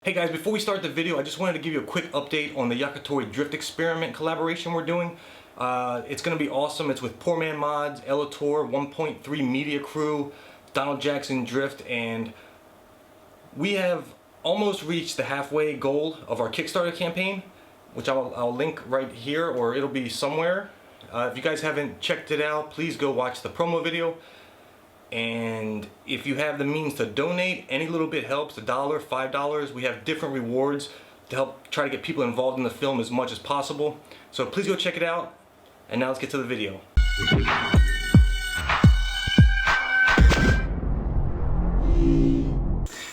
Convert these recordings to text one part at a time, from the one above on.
Hey guys, before we start the video, I just wanted to give you a quick update on the Yakitori Drift Experiment collaboration we're doing. It's going to be awesome. It's with Poor Man Mods, Elator, 1.3 Media Crew, Donald Jackson Drift, and we have almost reached the halfway goal of our Kickstarter campaign, which I'll link right here, or it'll be somewhere. If you guys haven't checked it out, please go watch the promo video. And if you have the means to donate, any little bit helps. $1, $5. We have different rewards to help try to get people involved in the film as much as possible. So please go check it out. And now let's get to the video.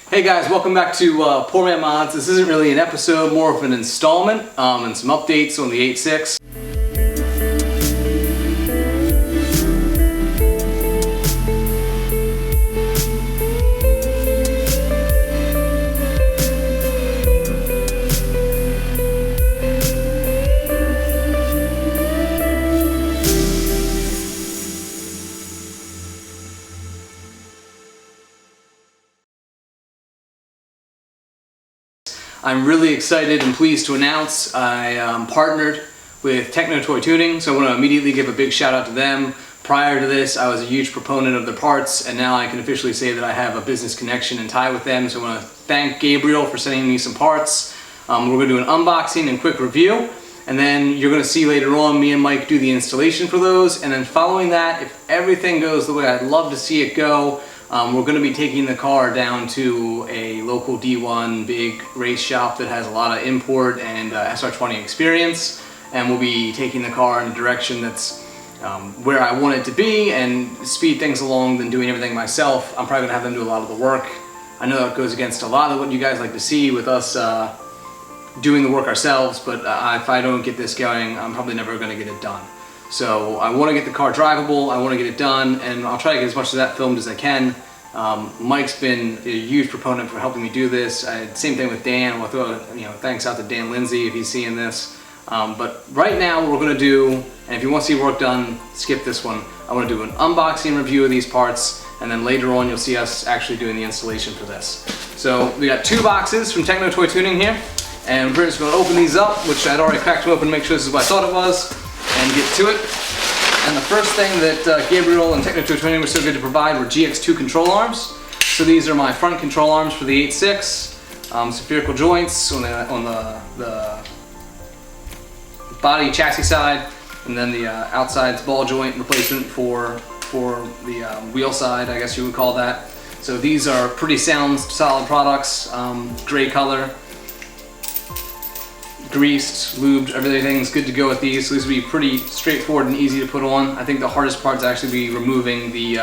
Hey guys, welcome back to Poor Man Mods. This isn't really an episode, more of an installment and some updates on the AE86. I'm really excited and pleased to announce I partnered with Techno Toy Tuning, so I want to immediately give a big shout out to them. Prior to this, I was a huge proponent of their parts, and now I can officially say that I have a business connection and tie with them, so I want to thank Gabriel for sending me some parts. We're going to do an unboxing and quick review, and then you're going to see later on me and Mike do the installation for those, and then following that, if everything goes the way I'd love to see it go, we're going to be taking the car down to a local D1 big race shop that has a lot of import and SR20 experience, and we'll be taking the car in a direction that's where I want it to be and speed things along than doing everything myself. I'm probably going to have them do a lot of the work. I know that goes against a lot of what you guys like to see with us doing the work ourselves, but if I don't get this going, I'm probably never going to get it done. So I want to get the car drivable, I want to get it done, and I'll try to get as much of that filmed as I can. Mike's been a huge proponent for helping me do this. Same thing with Dan. We'll throw thanks out to Dan Lindsay if he's seeing this. But right now what we're going to do, and if you want to see work done, skip this one. I want to do an unboxing review of these parts, and then later on you'll see us actually doing the installation for this. So we got two boxes from Techno Toy Tuning here, and we're just going to open these up, which I'd already cracked them open to make sure this is what I thought it was, and get to it. And the first thing that Gabriel and Techno Toy Tuning were so good to provide were GX2 control arms. So these are my front control arms for the 8.6, spherical joints on the body chassis side, and then the outside's ball joint replacement for the wheel side, I guess you would call that. So these are pretty sound, solid products, gray color. Greased, lubed, everything's good to go with these. So these will be pretty straightforward and easy to put on. I think the hardest part is actually be removing the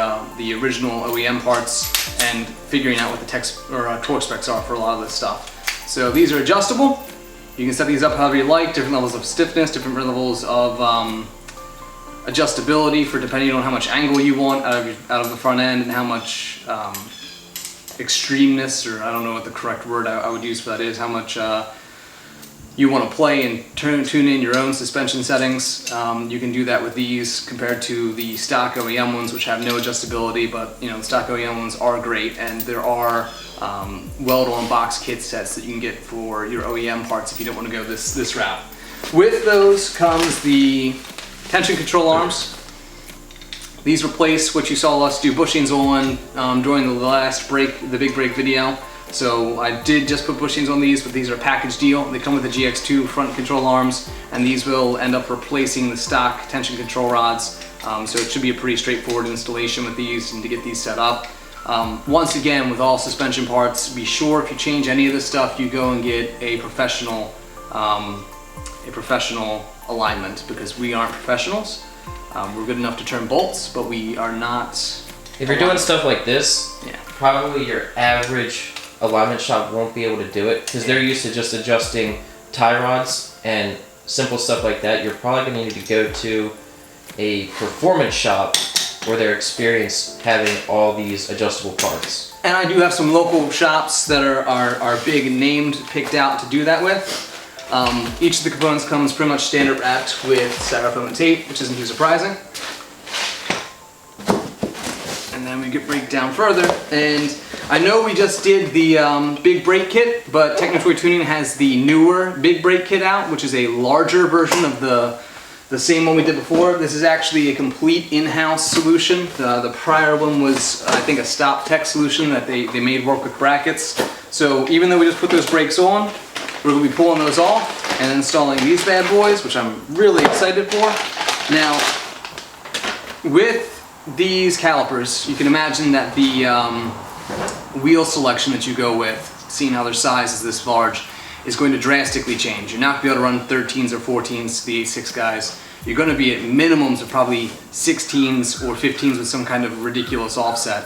original OEM parts and figuring out what the torque specs are for a lot of this stuff. So these are adjustable. You can set these up however you like, different levels of stiffness, different levels of adjustability for depending on how much angle you want out of the front end and how much extremeness, or I don't know what the correct word I would use for that is, how much you want to play and tune in your own suspension settings. You can do that with these compared to the stock OEM ones, which have no adjustability, but the stock OEM ones are great, and there are weld-on box kit sets that you can get for your OEM parts if you don't want to go this route. With those comes the tension control arms. These replace what you saw us do bushings on during the last break, the big break video. So I did just put bushings on these, but these are a package deal. They come with the GX2 front control arms, and these will end up replacing the stock tension control rods. So it should be a pretty straightforward installation with these and to get these set up. Once again, with all suspension parts, be sure if you change any of this stuff, you go and get a professional alignment, because we aren't professionals. We're good enough to turn bolts, but we are not. If you're doing stuff like this, yeah, probably your average alignment shop won't be able to do it, because they're used to just adjusting tie rods and simple stuff like that. You're probably going to need to go to a performance shop where they're experienced having all these adjustable parts. And I do have some local shops that are big and named, picked out to do that with. Each of the components comes pretty much standard wrapped with styrofoam and tape, which isn't too surprising. And then we get break down further, and I know we just did the big brake kit, but TechnoToyTuning has the newer big brake kit out, which is a larger version of the same one we did before. This is actually a complete in-house solution. The prior one was, I think, a Stop Tech solution that they made work with brackets. So even though we just put those brakes on, we're going to be pulling those off and installing these bad boys, which I'm really excited for. Now, with these calipers, you can imagine that the wheel selection that you go with, seeing how their size is this large, is going to drastically change. You're not going to be able to run 13s or 14s, the AE86 guys. You're going to be at minimums of probably 16s or 15s with some kind of ridiculous offset.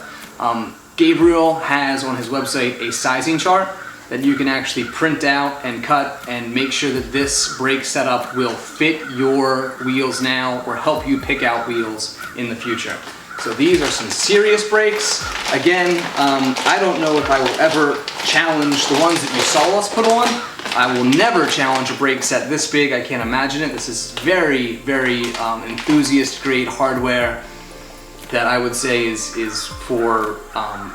Gabriel has on his website a sizing chart that you can actually print out and cut and make sure that this brake setup will fit your wheels now or help you pick out wheels in the future. So these are some serious brakes. Again, I don't know if I will ever challenge the ones that you saw us put on. I will never challenge a brake set this big. I can't imagine it. This is very, very enthusiast grade hardware that I would say is for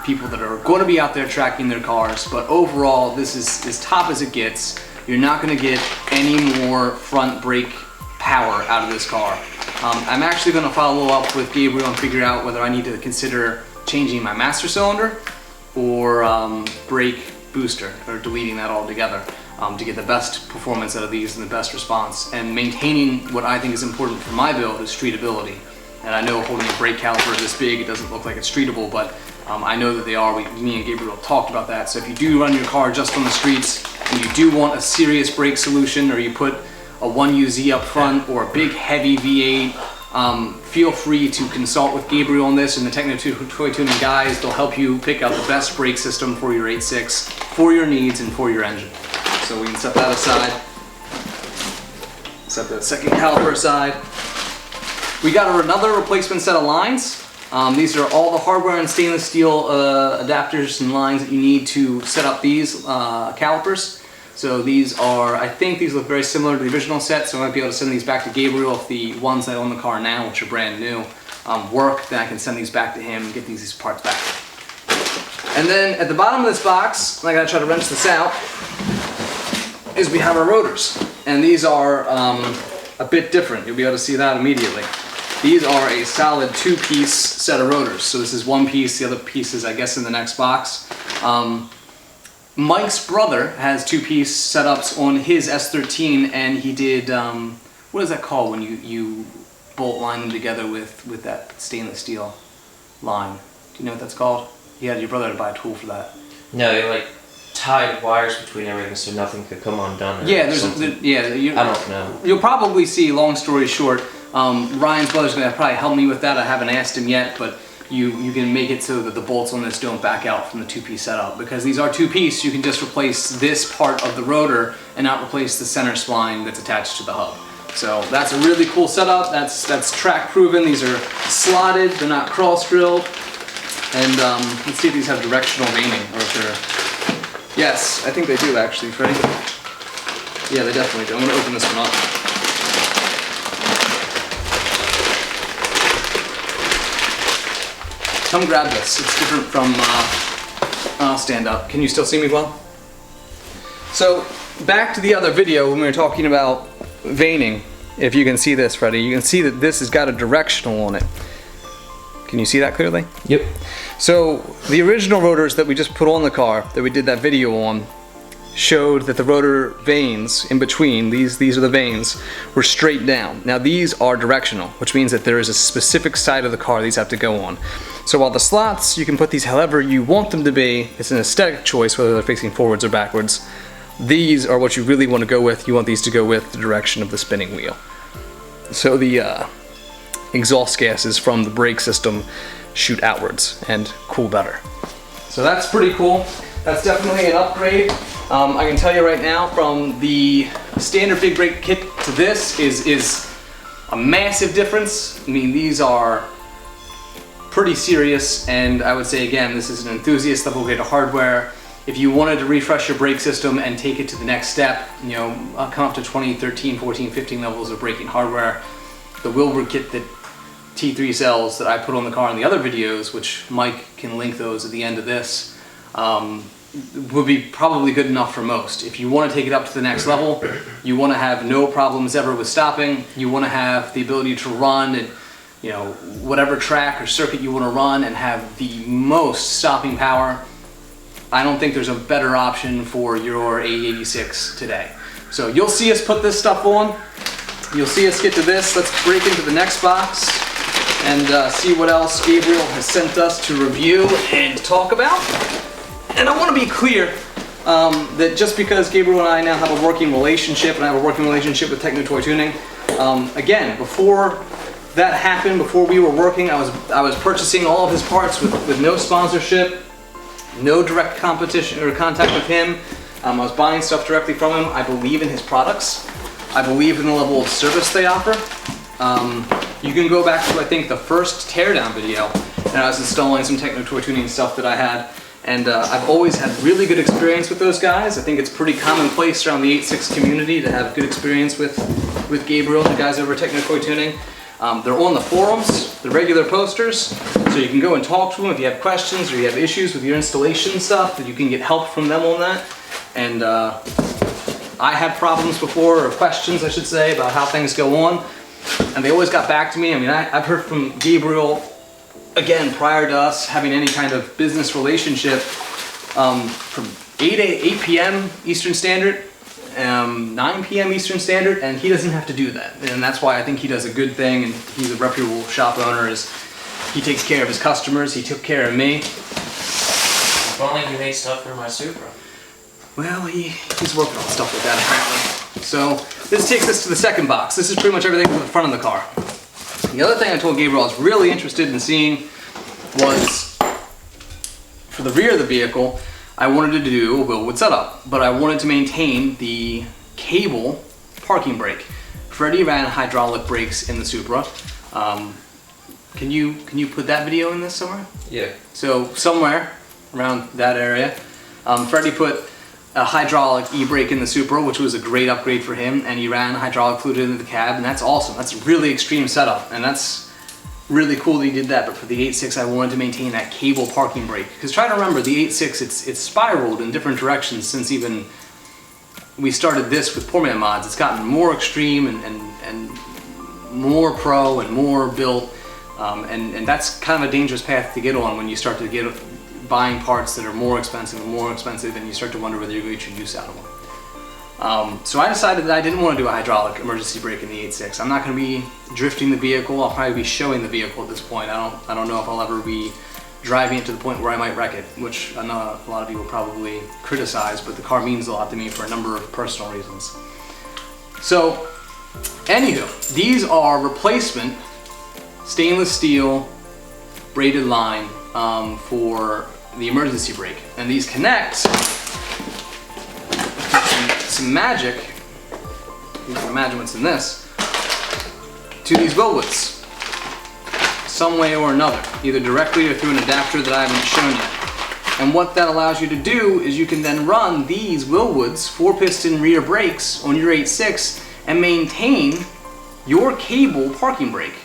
people that are going to be out there tracking their cars. But overall, this is as top as it gets. You're not going to get any more front brake power out of this car. I'm actually going to follow up with Gabriel and figure out whether I need to consider changing my master cylinder or brake booster, or deleting that altogether, to get the best performance out of these and the best response, and maintaining what I think is important for my build is streetability. And I know holding a brake caliper this big, it doesn't look like it's streetable, but I know that they are. Me and Gabriel talked about that. So if you do run your car just on the streets and you do want a serious brake solution, or you put a 1UZ up front or a big heavy V8, feel free to consult with Gabriel on this and the Techno Toy Tuning guys. They'll help you pick out the best brake system for your 86, for your needs and for your engine. So we can set that aside. Set that second caliper aside. We got another replacement set of lines. These are all the hardware and stainless steel adapters and lines that you need to set up these calipers. So these are, I think these look very similar to the original set, so I might be able to send these back to Gabriel if the ones that own the car now, which are brand new, work. Then I can send these back to him and get these parts back. And then at the bottom of this box, and I gotta try to wrench this out, is we have our rotors. And these are a bit different. You'll be able to see that immediately. These are a solid two-piece set of rotors. So this is one piece, the other piece is, I guess, in the next box. Mike's brother has two-piece setups on his S13, and he did, what is that called when you bolt line them together with that stainless steel line? Do you know what that's called? He had your brother to buy a tool for that. No, they like tied wires between everything so nothing could come undone. Yeah, I don't know. You'll probably see, long story short, Ryan's brother's gonna probably help me with that. I haven't asked him yet, but you can make it so that the bolts on this don't back out from the two-piece setup. Because these are two-piece, you can just replace this part of the rotor and not replace the center spline that's attached to the hub. So that's a really cool setup. That's track proven. These are slotted, they're not cross drilled. And let's see if these have directional veining, or if they're, yes, I think they do actually, Freddie. Yeah, they definitely do. I'm gonna open this one up. Come grab this. It's different from, I'll stand up. Can you still see me well? So, back to the other video when we were talking about veining. If you can see this, Freddie, you can see that this has got a directional on it. Can you see that clearly? Yep. So, the original rotors that we just put on the car, that we did that video on, showed that the rotor vanes in between, these are the vanes, were straight down. Now these are directional, which means that there is a specific side of the car these have to go on. So while the slots, you can put these however you want them to be, it's an aesthetic choice whether they're facing forwards or backwards. These are what you really want to go with. You want these to go with the direction of the spinning wheel. So the exhaust gases from the brake system shoot outwards and cool better. So that's pretty cool. That's definitely an upgrade. I can tell you right now, from the standard big brake kit to this is a massive difference. I mean, these are pretty serious, and I would say again, this is an enthusiast level grade of hardware. If you wanted to refresh your brake system and take it to the next step, you know, come up to 20, 13, 14, 15 levels of braking hardware, the Wilbur kit that T3 sells that I put on the car in the other videos, which Mike can link those at the end of this, would be probably good enough for most. If you want to take it up to the next level, you want to have no problems ever with stopping, you want to have the ability to run and, you know, whatever track or circuit you want to run and have the most stopping power, I don't think there's a better option for your AE86 today. So you'll see us put this stuff on. You'll see us get to this. Let's break into the next box and see what else Gabriel has sent us to review and talk about. And I want to be clear that just because Gabriel and I now have a working relationship, and I have a working relationship with Techno Toy Tuning, again, before that happened, before we were working, I was purchasing all of his parts with no sponsorship, no direct competition or contact with him. I was buying stuff directly from him. I believe in his products. I believe in the level of service they offer. You can go back to, I think, the first teardown video, and I was installing some Techno Toy Tuning stuff that I had, and I've always had really good experience with those guys. I think it's pretty commonplace around the 86 community to have good experience with Gabriel and the guys over at Techno Toy Tuning. They're on the forums, the regular posters, so you can go and talk to them if you have questions or you have issues with your installation stuff, that you can get help from them on that. And I had problems before, or questions I should say, about how things go on, and they always got back to me. I mean, I've heard from Gabriel, again, prior to us having any kind of business relationship, from 8 p.m. Eastern Standard, 9 p.m. Eastern Standard, and he doesn't have to do that. And that's why I think he does a good thing, and he's a reputable shop owner. Is he takes care of his customers, he took care of me. If only he made stuff for my Supra. Well, he's working on stuff like that apparently. So this takes us to the second box. This is pretty much everything for the front of the car. The other thing I told Gabriel I was really interested in seeing was, for the rear of the vehicle, I wanted to do a wheelwood setup, but I wanted to maintain the cable parking brake. Freddie ran hydraulic brakes in the Supra. Can you put that video in this somewhere? Yeah. So somewhere around that area, Freddie put a hydraulic e-brake in the Supra, which was a great upgrade for him, and he ran hydraulic fluid into the cab, and that's awesome. That's a really extreme setup, and that's really cool that he did that. But for the 86, I wanted to maintain that cable parking brake, because try to remember, the 86, it's spiraled in different directions since even we started this with Poor Man mods. It's gotten more extreme and more pro and more built, and that's kind of a dangerous path to get on when you start to get buying parts that are more expensive and you start to wonder whether you're going to get your use out of them. So I decided that I didn't want to do a hydraulic emergency brake in the 86. I'm not going to be drifting the vehicle. I'll probably be showing the vehicle at this point. I don't know if I'll ever be driving it to the point where I might wreck it, which I know a lot of people probably criticize, but the car means a lot to me for a number of personal reasons. So, anywho, these are replacement stainless steel braided line for the emergency brake, and these connect some magic, you can imagine what's in this, to these wheelwoods some way or another, either directly or through an adapter that I haven't shown yet. And what that allows you to do is you can then run these wheelwoods 4-piston rear brakes on your 86 and maintain your cable parking brake,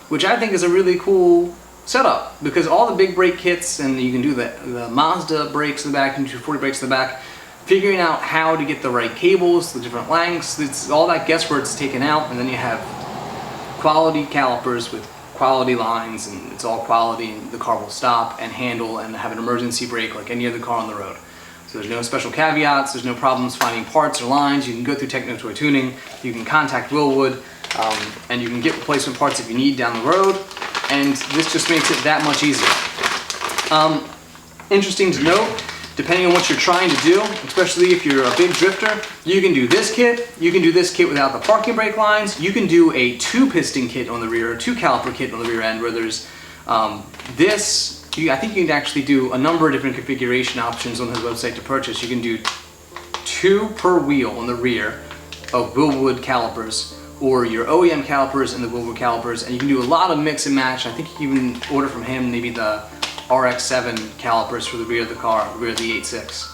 which I think is a really cool setup, because all the big brake kits, and you can do the Mazda brakes in the back and 240 brakes in the back, figuring out how to get the right cables, the different lengths, it's all that guesswork's taken out, and then you have quality calipers with quality lines, and it's all quality, and the car will stop and handle and have an emergency brake like any other car on the road. So there's no special caveats, there's no problems finding parts or lines. You can go through Techno Toy Tuning, you can contact Willwood, and you can get replacement parts if you need down the road, and this just makes it that much easier. Interesting to note, depending on what you're trying to do, especially if you're a big drifter, you can do this kit, you can do this kit without the parking brake lines, you can do a 2-piston kit on the rear, a 2-caliper kit on the rear end, where there's this, I think you can actually do a number of different configuration options on his website to purchase. You can do 2 per wheel on the rear of Willwood calipers, or your OEM calipers and the Willwood calipers, and you can do a lot of mix and match. I think you can even order from him maybe the RX-7 calipers for the rear of the car, the rear of the 86.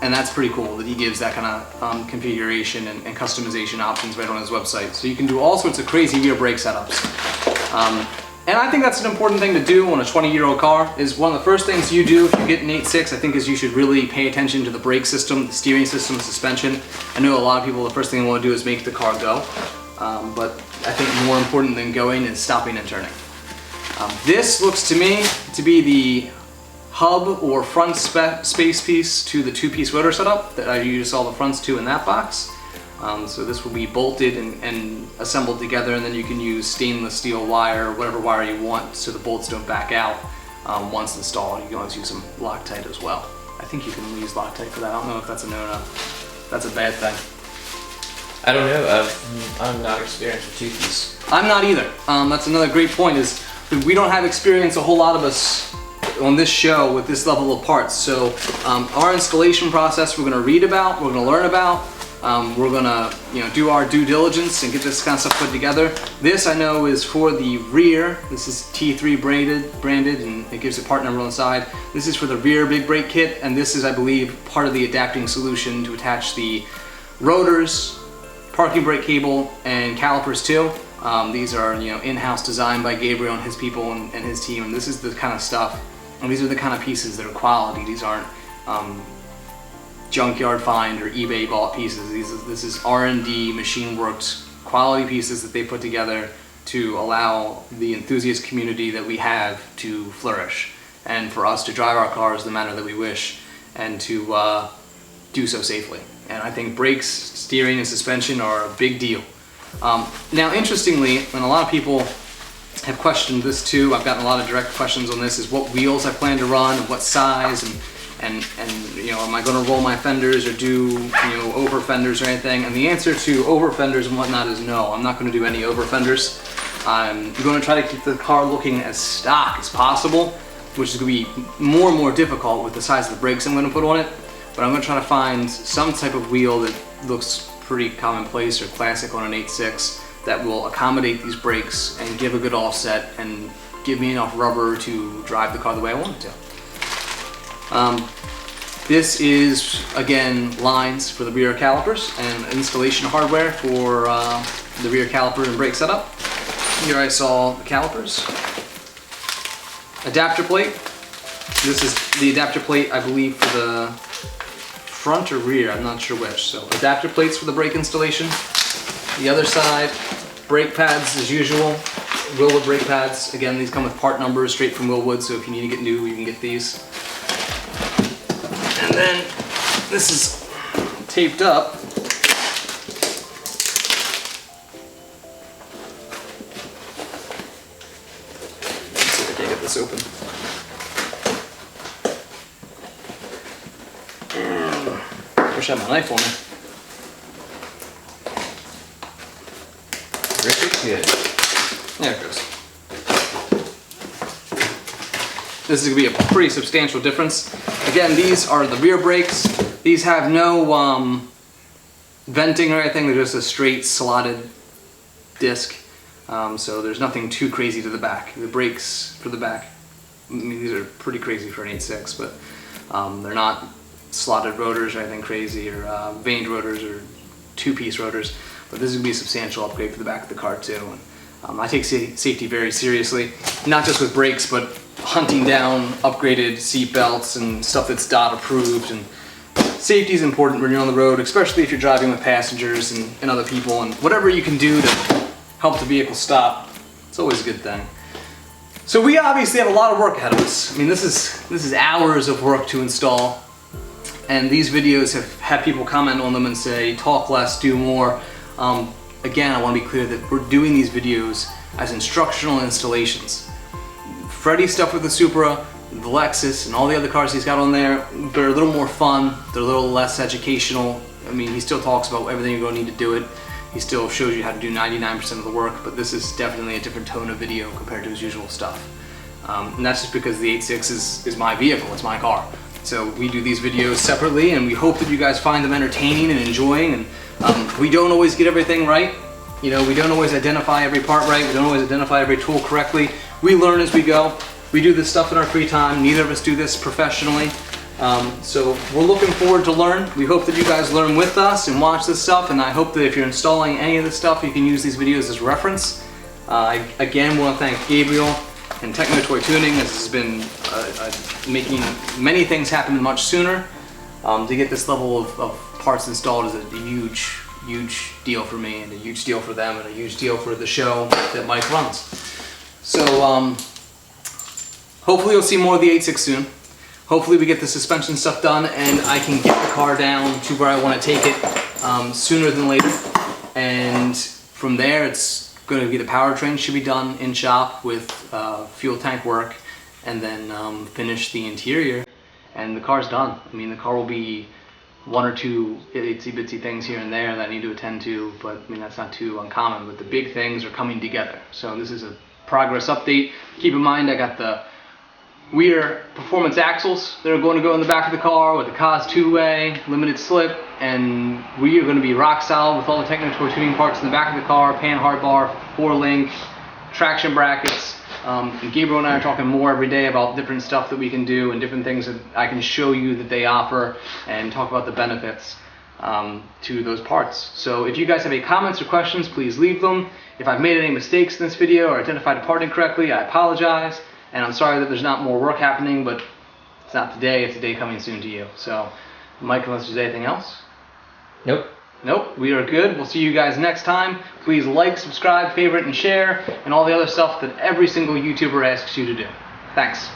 And that's pretty cool that he gives that kind of configuration and customization options right on his website. So you can do all sorts of crazy rear brake setups. And I think that's an important thing to do on a 20-year-old car. Is one of the first things you do if you get an 8.6, I think, is you should really pay attention to the brake system, the steering system, the suspension. I know a lot of people, the first thing they want to do is make the car go. But I think more important than going is stopping and turning. This looks to me to be the hub or front space piece to the 2-piece rotor setup that you just saw the fronts to in that box. So this will be bolted and assembled together, and then you can use stainless steel wire, whatever wire you want, so the bolts don't back out once installed. You can always use some Loctite as well. I think you can use Loctite for that. I don't know if that's a no-no. That's a bad thing. I don't know. I'm not experienced with 2-piece. I'm not either. That's another great point, is we don't have experience, a whole lot of us, on this show with this level of parts. So our installation process we're going to read about, we're going to learn about. We're gonna, do our due diligence and get this kind of stuff put together. This I know is for the rear. This is T3 branded, and it gives a part number on the side. This is for the rear big brake kit, and this is, I believe, part of the adapting solution to attach the rotors, parking brake cable, and calipers too. These are, in-house designed by Gabriel and his people and his team, and this is the kind of stuff, and these are the kind of pieces that are quality. These aren't junkyard find or eBay bought pieces. This is R&D, machine worked quality pieces that they put together to allow the enthusiast community that we have to flourish, and for us to drive our cars the manner that we wish, and to do so safely. And I think brakes, steering, and suspension are a big deal. Now, interestingly, and a lot of people have questioned this too, I've gotten a lot of direct questions on this, is what wheels I plan to run, and what size, and am I going to roll my fenders or do over fenders or anything? And the answer to over fenders and whatnot is no. I'm not going to do any over fenders. I'm going to try to keep the car looking as stock as possible, which is going to be more and more difficult with the size of the brakes I'm going to put on it. But I'm going to try to find some type of wheel that looks pretty commonplace or classic on an 8.6 that will accommodate these brakes and give a good offset and give me enough rubber to drive the car the way I want it to. This is, again, lines for the rear calipers and installation hardware for the rear caliper and brake setup. Here I saw the calipers. Adapter plate. This is the adapter plate, I believe, for the front or rear, I'm not sure which. So adapter plates for the brake installation. The other side, brake pads as usual. Wilwood brake pads. Again, these come with part numbers straight from Wilwood, so if you need to get new, you can get these. And then this is taped up. Let's see if I can get this open. Wish I had my knife on me. Very good. There it goes. This is going to be a pretty substantial difference. Again, these are the rear brakes. These have no venting or anything. They're just a straight slotted disc. So there's nothing too crazy to the back. The brakes for the back, I mean, these are pretty crazy for an 8.6, but they're not slotted rotors or anything crazy, or vaned rotors or 2-piece rotors. But this is going to be a substantial upgrade for the back of the car too. And I take safety very seriously, not just with brakes, but hunting down upgraded seat belts and stuff that's DOT approved. And safety is important when you're on the road, especially if you're driving with passengers and other people, and whatever you can do to help the vehicle stop, it's always a good thing. So we obviously have a lot of work ahead of us. I mean, this is hours of work to install, and these videos have had people comment on them and say, talk less, do more. Again, I want to be clear that we're doing these videos as instructional installations. Freddie's stuff with the Supra, the Lexus, and all the other cars he's got on there, they're a little more fun, they're a little less educational. I mean, he still talks about everything you're going to need to do it. He still shows you how to do 99% of the work, but this is definitely a different tone of video compared to his usual stuff. And that's just because the 8.6 is my vehicle, it's my car. So we do these videos separately, and we hope that you guys find them entertaining and enjoying. And we don't always get everything right. We don't always identify every part right. We don't always identify every tool correctly. We learn as we go. We do this stuff in our free time. Neither of us do this professionally. So we're looking forward to learn. We hope that you guys learn with us and watch this stuff. And I hope that if you're installing any of this stuff, you can use these videos as reference. I again want to thank Gabriel and Techno Toy Tuning. This has been making many things happen much sooner. To get this level of parts installed is a huge deal for me, and a huge deal for them, and a huge deal for the show that Mike runs. So hopefully you'll see more of the 86 soon. Hopefully we get the suspension stuff done and I can get the car down to where I want to take it sooner than later. And from there it's going to be the powertrain should be done in shop with fuel tank work, and then finish the interior, and the car's done. I mean, the car will be one or two itsy bitsy things here and there that I need to attend to, but I mean that's not too uncommon, but the big things are coming together. So this is a progress update. Keep in mind I got the Weir performance axles that are going to go in the back of the car with the COS two-way, limited slip, and we are going to be rock solid with all the Techno Toy Tuning parts in the back of the car, pan hard bar, 4-link, traction brackets. And Gabriel and I are talking more every day about different stuff that we can do and different things that I can show you that they offer, and talk about the benefits to those parts. So if you guys have any comments or questions, please leave them. If I've made any mistakes in this video or identified a part incorrectly, I apologize. And I'm sorry that there's not more work happening, but it's not today, it's a day coming soon to you. So, Mike, unless there's anything else? Nope. Nope, we are good. We'll see you guys next time. Please like, subscribe, favorite, and share, and all the other stuff that every single YouTuber asks you to do. Thanks.